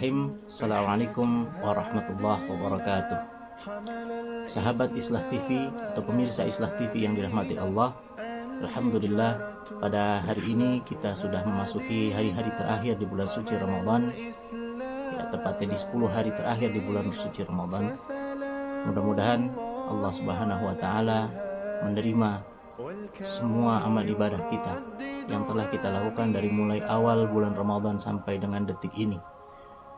Bismillahirrahmanirrahim. Assalamualaikum warahmatullahi wabarakatuh. Sahabat Islah TV atau pemirsa Islah TV yang dirahmati Allah, Alhamdulillah pada hari ini kita sudah memasuki hari-hari terakhir di bulan suci Ramadan, ya, tepatnya di 10 hari terakhir di bulan suci Ramadan. Mudah-mudahan Allah Subhanahu wa Ta'ala menerima semua amal ibadah kita yang telah kita lakukan dari mulai awal bulan Ramadan sampai dengan detik ini,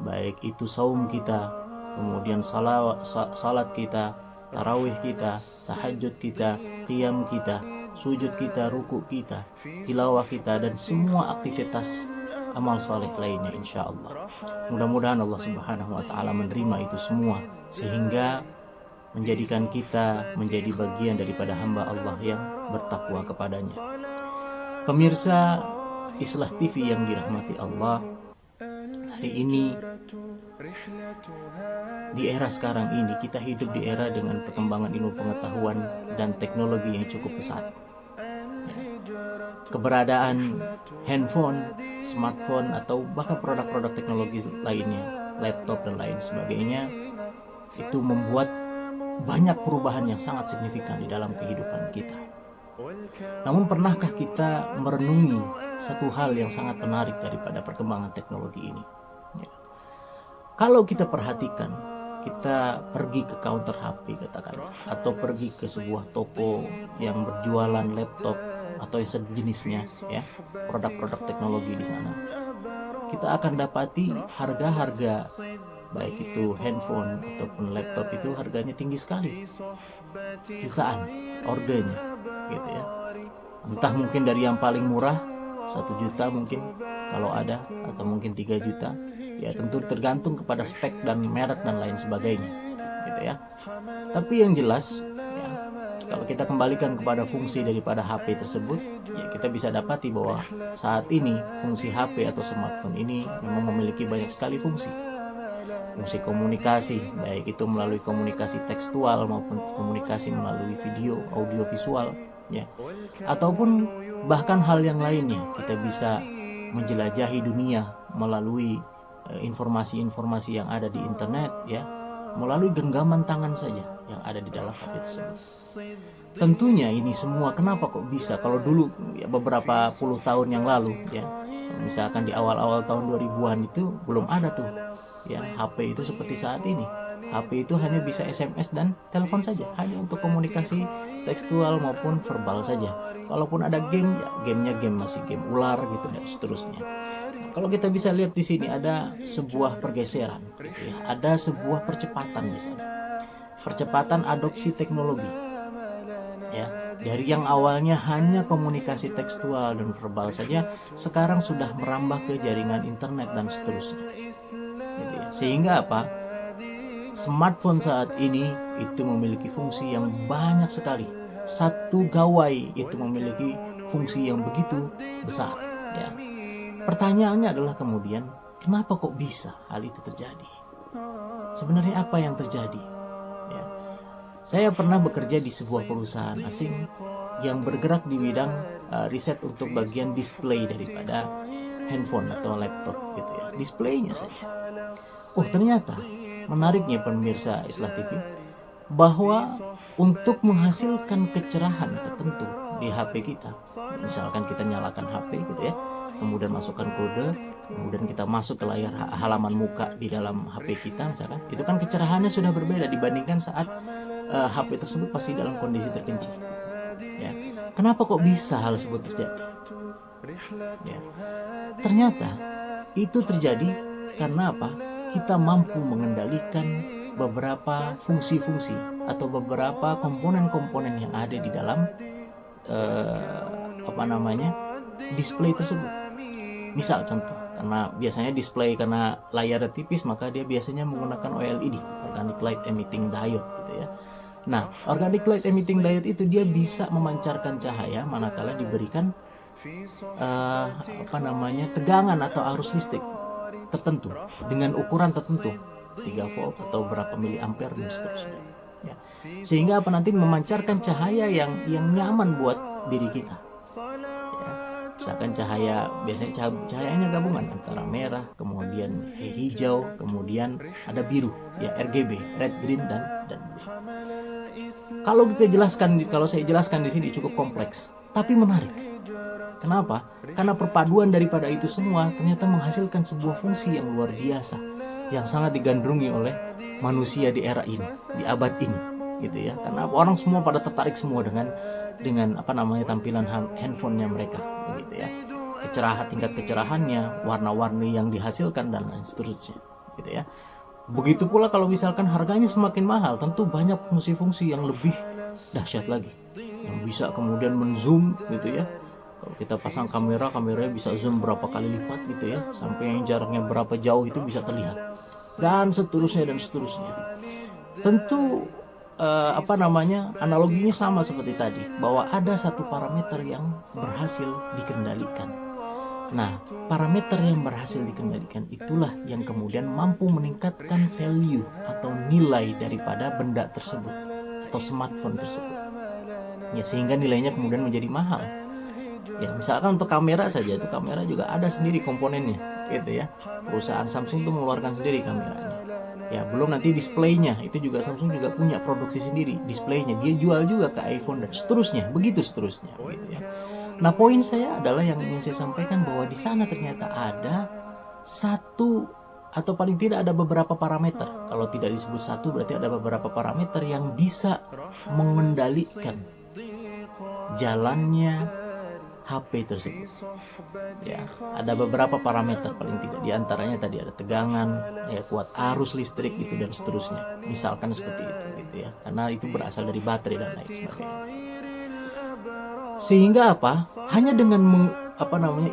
baik itu saum kita, kemudian salat kita, tarawih kita, tahajud kita, qiyam kita, sujud kita, ruku kita, tilawah kita, dan semua aktivitas amal saleh lainnya, insya Allah. Mudah-mudahan Allah Subhanahu wa Ta'ala menerima itu semua, sehingga menjadikan kita menjadi bagian daripada hamba Allah yang bertakwa kepadanya. Pemirsa Islah TV yang dirahmati Allah, hari ini di era sekarang ini kita hidup di era dengan perkembangan ilmu pengetahuan dan teknologi yang cukup pesat. Keberadaan handphone, smartphone, atau bahkan produk-produk teknologi lainnya, laptop dan lain sebagainya, itu membuat banyak perubahan yang sangat signifikan di dalam kehidupan kita. Namun pernahkah kita merenungi satu hal yang sangat menarik daripada perkembangan teknologi ini? Ya. Kalau kita perhatikan, kita pergi ke counter HP katakan, atau pergi ke sebuah toko yang berjualan laptop atau sejenisnya, ya, produk-produk teknologi di sana, kita akan dapati harga-harga baik itu handphone ataupun laptop itu harganya tinggi sekali, jutaan ordernya, gitu ya. Entah mungkin dari yang paling murah 1 juta mungkin kalau ada, atau mungkin 3 juta, ya tentu tergantung kepada spek dan merek dan lain sebagainya, gitu ya. Tapi yang jelas, ya, kalau kita kembalikan kepada fungsi daripada HP tersebut, ya kita bisa dapati bahwa saat ini fungsi HP atau smartphone ini memang memiliki banyak sekali fungsi komunikasi, baik itu melalui komunikasi tekstual maupun komunikasi melalui video, audio, visual, ya, ataupun bahkan hal yang lainnya. Kita bisa menjelajahi dunia melalui informasi-informasi yang ada di internet, ya, melalui genggaman tangan saja yang ada di dalam HP tersebut. Tentunya ini semua kenapa kok bisa, kalau dulu ya, beberapa puluh tahun yang lalu, ya, misalkan di awal-awal tahun 2000-an itu belum ada tuh, ya, HP itu seperti saat ini. HP itu hanya bisa SMS dan telepon saja, hanya untuk komunikasi tekstual maupun verbal saja. Kalaupun ada game, ya gamenya game masih game ular gitu dan seterusnya. Nah, kalau kita bisa lihat di sini ada sebuah pergeseran, gitu ya. Ada sebuah percepatan di sana. Percepatan adopsi teknologi. Ya, dari yang awalnya hanya komunikasi tekstual dan verbal saja, sekarang sudah merambah ke jaringan internet dan seterusnya. Gitu ya. Sehingga apa? Smartphone saat ini itu memiliki fungsi yang banyak sekali. Satu gawai itu memiliki fungsi yang begitu besar, ya. Pertanyaannya adalah kemudian, kenapa kok bisa hal itu terjadi? Sebenarnya apa yang terjadi? Ya. Saya pernah bekerja di sebuah perusahaan asing yang bergerak di bidang riset untuk bagian display daripada handphone atau laptop, gitu ya. Displaynya saja. Oh, ternyata menariknya pemirsa Islah TV, bahwa untuk menghasilkan kecerahan tertentu di HP kita, misalkan kita nyalakan HP gitu ya, kemudian masukkan kode, kemudian kita masuk ke layar halaman muka di dalam HP kita misalkan, itu kan kecerahannya sudah berbeda dibandingkan saat HP tersebut masih dalam kondisi terkunci, ya. Kenapa kok bisa hal tersebut terjadi? Ya. Ternyata itu terjadi karena apa? Kita mampu mengendalikan beberapa fungsi-fungsi atau beberapa komponen-komponen yang ada di dalam display tersebut. Misal contoh, karena biasanya display karena layarnya tipis, maka dia biasanya menggunakan OLED, Organic Light Emitting Diode, gitu ya. Nah, Organic Light Emitting Diode itu dia bisa memancarkan cahaya manakala diberikan tegangan atau arus listrik tertentu dengan ukuran tertentu, 3 volt atau berapa miliampere dan seterusnya, ya. Sehingga nanti memancarkan cahaya yang nyaman buat diri kita, ya. Misalkan cahaya, biasanya cahayanya gabungan antara merah, kemudian hijau, kemudian ada biru, ya RGB, red, green dan blue. Kalau saya jelaskan di sini cukup kompleks, tapi menarik. Kenapa? Karena perpaduan daripada itu semua ternyata menghasilkan sebuah fungsi yang luar biasa, yang sangat digandrungi oleh manusia di era ini, di abad ini, gitu ya. Karena orang semua pada tertarik semua dengan tampilan handphonenya mereka, gitu ya. Tingkat kecerahannya, warna-warni yang dihasilkan dan lain seterusnya, gitu ya. Begitu pula kalau misalkan harganya semakin mahal, tentu banyak fungsi-fungsi yang lebih dahsyat lagi, yang bisa kemudian menzoom, gitu ya. Kalau kita pasang kameranya bisa zoom berapa kali lipat, gitu ya, sampai yang jaraknya berapa jauh itu bisa terlihat, dan seterusnya. Tentu analoginya sama seperti tadi, bahwa ada satu parameter yang berhasil dikendalikan. Nah, parameter yang berhasil dikendalikan itulah yang kemudian mampu meningkatkan value atau nilai daripada benda tersebut atau smartphone tersebut, ya, sehingga nilainya kemudian menjadi mahal. Ya, misalkan untuk kamera saja, itu kamera juga ada sendiri komponennya, gitu ya. Perusahaan Samsung tuh mengeluarkan sendiri kameranya. Ya, belum nanti displaynya, itu juga Samsung juga punya produksi sendiri displaynya, dia jual juga ke iPhone dan seterusnya, begitu seterusnya, gitu ya. Nah, poin saya adalah yang ingin saya sampaikan bahwa di sana ternyata ada satu atau paling tidak ada beberapa parameter. Kalau tidak disebut satu, berarti ada beberapa parameter yang bisa mengendalikan jalannya HP tersebut. Ya, ada beberapa parameter paling tidak. Di antaranya tadi ada tegangan, ya, kuat arus listrik gitu dan seterusnya. Misalkan seperti itu, gitu ya. Karena itu berasal dari baterai dan lain sebagainya. Sehingga apa? Hanya dengan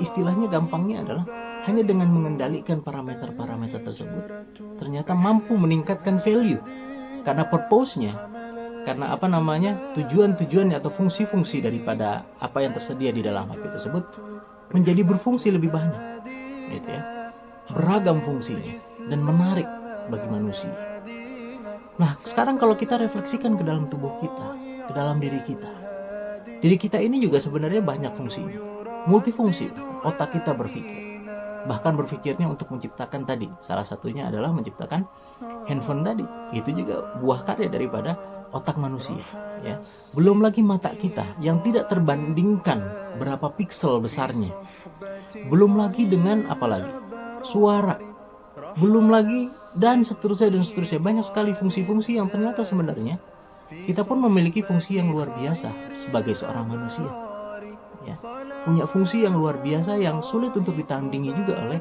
istilahnya gampangnya adalah hanya dengan mengendalikan parameter-parameter tersebut, ternyata mampu meningkatkan value. Karena purpose-nya, karena tujuan-tujuannya atau fungsi-fungsi daripada apa yang tersedia di dalam HP tersebut menjadi berfungsi lebih banyak, gitu ya, beragam fungsinya dan menarik bagi manusia. Nah, sekarang kalau kita refleksikan ke dalam tubuh kita, ke dalam diri kita ini juga sebenarnya banyak fungsinya, multifungsi. Otak kita berpikir, bahkan berpikirnya untuk menciptakan tadi, salah satunya adalah menciptakan handphone tadi. Itu juga buah karya daripada otak manusia, ya. Belum lagi mata kita yang tidak terbandingkan berapa piksel besarnya. Belum lagi dengan suara. Belum lagi dan seterusnya. Banyak sekali fungsi-fungsi yang ternyata sebenarnya kita pun memiliki fungsi yang luar biasa sebagai seorang manusia, ya. Punya fungsi yang luar biasa yang sulit untuk ditandingi juga oleh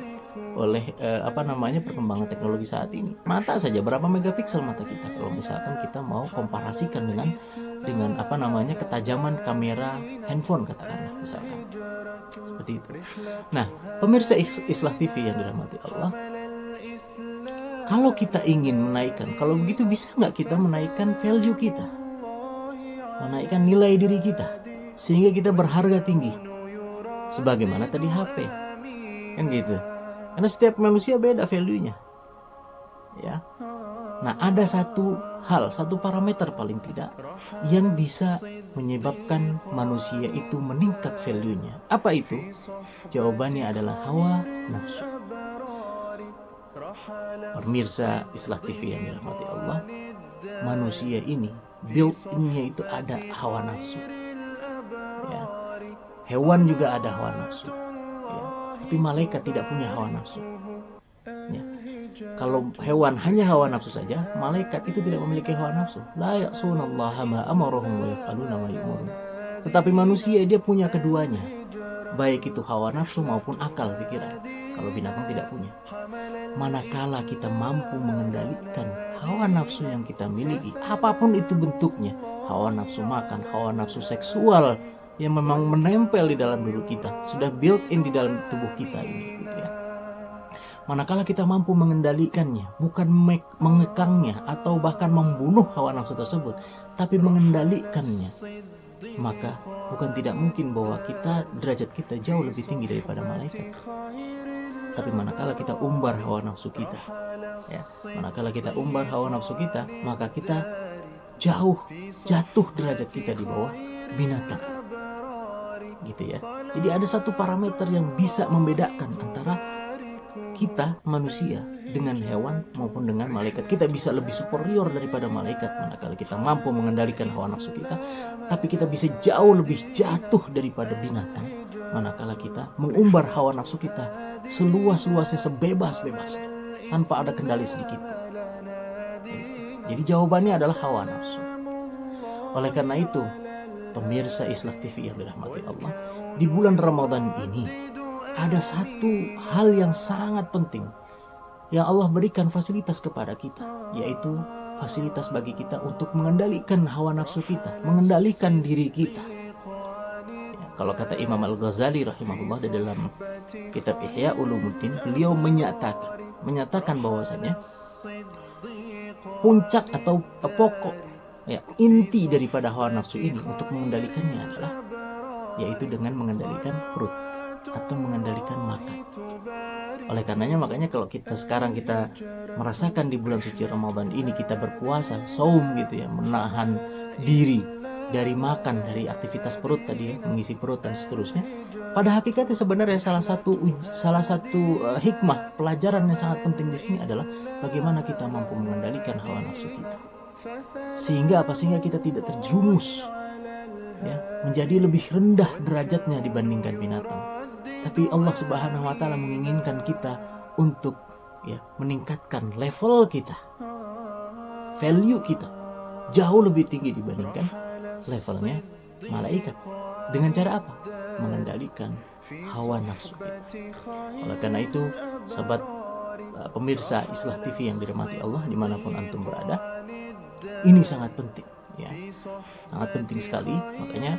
perkembangan teknologi saat ini. Mata saja, berapa megapiksel mata kita kalau misalkan kita mau komparasikan dengan ketajaman kamera handphone, katakanlah misalkan seperti itu. Nah, pemirsa Islah TV yang dirahmati Allah, kalau kita ingin menaikkan, kalau begitu bisa nggak kita menaikkan value kita, menaikkan nilai diri kita sehingga kita berharga tinggi sebagaimana tadi HP, kan gitu. Karena setiap manusia beda value-nya, ya. Nah, ada satu parameter paling tidak yang bisa menyebabkan manusia itu meningkat value-nya. Apa itu? Jawabannya adalah hawa nafsu. Pemirsa Islah TV yang dirahmati Allah, manusia ini built-in-nya itu ada hawa nafsu, ya. Hewan juga ada hawa nafsu, ya. Tapi malaikat tidak punya hawa nafsu, ya. Kalau hewan hanya hawa nafsu saja, malaikat itu tidak memiliki hawa nafsu. La ya'sunallaha ma amarahum wa yaf'aluna ma yu'marun. Tetapi manusia dia punya keduanya, baik itu hawa nafsu maupun akal pikiran. Kalau binatang tidak punya. Manakala kita mampu mengendalikan hawa nafsu yang kita miliki, apapun itu bentuknya, hawa nafsu makan, hawa nafsu seksual yang memang menempel di dalam diri kita, sudah built-in di dalam tubuh kita ini, gitu ya. Manakala kita mampu mengendalikannya, bukan mengekangnya atau bahkan membunuh hawa nafsu tersebut, tapi mengendalikannya, maka bukan tidak mungkin bahwa derajat kita jauh lebih tinggi daripada malaikat. Tapi manakala kita umbar hawa nafsu kita, ya, maka kita jatuh derajat kita di bawah binatang, gitu ya. Jadi ada satu parameter yang bisa membedakan antara kita manusia dengan hewan maupun dengan malaikat. Kita bisa lebih superior daripada malaikat manakala kita mampu mengendalikan hawa nafsu kita, tapi kita bisa jauh lebih jatuh daripada binatang manakala kita mengumbar hawa nafsu kita seluas-luasnya, sebebas-bebasnya, tanpa ada kendali sedikit. Jadi jawabannya adalah hawa nafsu. Oleh karena itu, pemirsa Islah TV yang dirahmati Allah, di bulan Ramadan ini ada satu hal yang sangat penting yang Allah berikan fasilitas kepada kita, yaitu fasilitas bagi kita untuk mengendalikan hawa nafsu kita, mengendalikan diri kita. Ya, kalau kata Imam Al-Ghazali rahimahullah di dalam kitab Ihya Ulumuddin, beliau menyatakan bahwasanya puncak atau pokok, ya, inti daripada hawa nafsu ini untuk mengendalikannya adalah yaitu dengan mengendalikan perut atau mengendalikan makan. Oleh karenanya makanya kalau kita sekarang kita merasakan di bulan suci Ramadan ini kita berpuasa, saum gitu ya, menahan diri dari makan, dari aktivitas perut tadi ya, mengisi perut dan seterusnya. Pada hakikatnya sebenarnya salah satu hikmah, pelajaran yang sangat penting di sini adalah bagaimana kita mampu mengendalikan hawa nafsu kita. Sehingga kita tidak terjerumus ya, menjadi lebih rendah derajatnya dibandingkan binatang. Tapi Allah Subhanahu wa taala menginginkan kita untuk ya meningkatkan level kita, value kita jauh lebih tinggi dibandingkan levelnya malaikat. Dengan cara apa? Mengendalikan hawa nafsu kita. Oleh karena itu, sahabat pemirsa Islah TV yang dirahmati Allah dimanapun antum berada, ini sangat penting ya, sangat penting sekali. Makanya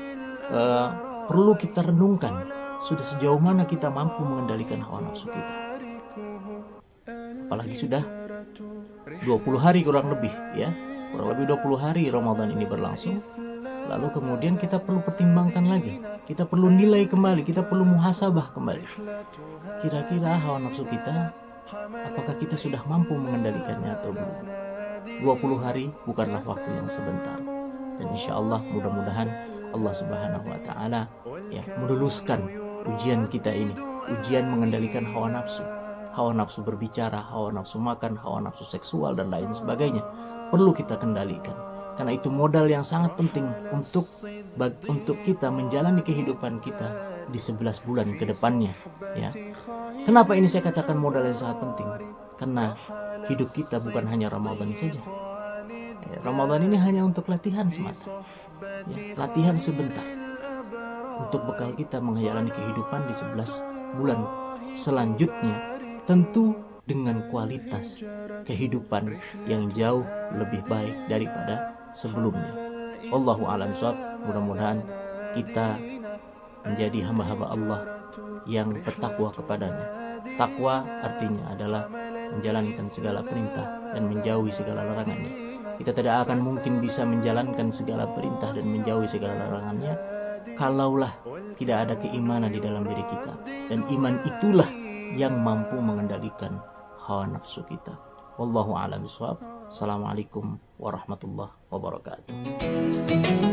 perlu kita renungkan sudah sejauh mana kita mampu mengendalikan hawa nafsu kita. Apalagi sudah 20 hari kurang lebih ya, kurang lebih 20 hari Ramadan ini berlangsung. Lalu kemudian kita perlu pertimbangkan lagi, kita perlu nilai kembali, kita perlu muhasabah kembali. Kira-kira hawa nafsu kita, apakah kita sudah mampu mengendalikannya atau belum? 20 hari bukanlah waktu yang sebentar. Dan insya Allah mudah-mudahan Allah Subhanahu wa taala ya meluluskan ujian kita ini, ujian mengendalikan hawa nafsu berbicara, hawa nafsu makan, hawa nafsu seksual dan lain sebagainya. Perlu kita kendalikan. Karena itu modal yang sangat penting untuk kita menjalani kehidupan kita di 11 bulan ke depannya ya. Kenapa ini saya katakan modal yang sangat penting? Karena hidup kita bukan hanya Ramadan saja. Ramadan ini hanya untuk latihan semata ya, latihan sebentar untuk bekal kita menjalani kehidupan di 11 bulan selanjutnya, tentu dengan kualitas kehidupan yang jauh lebih baik daripada sebelumnya. Wallahu a'lam bishawab. Mudah-mudahan kita menjadi hamba-hamba Allah yang bertakwa kepadanya. Takwa artinya adalah menjalankan segala perintah dan menjauhi segala larangannya. Kita tidak akan mungkin bisa menjalankan segala perintah dan menjauhi segala larangannya kalaulah tidak ada keimanan di dalam diri kita. Dan iman itulah yang mampu mengendalikan hawa nafsu kita. Wallahu a'lam bishawab. Assalamualaikum warahmatullahi wabarakatuh.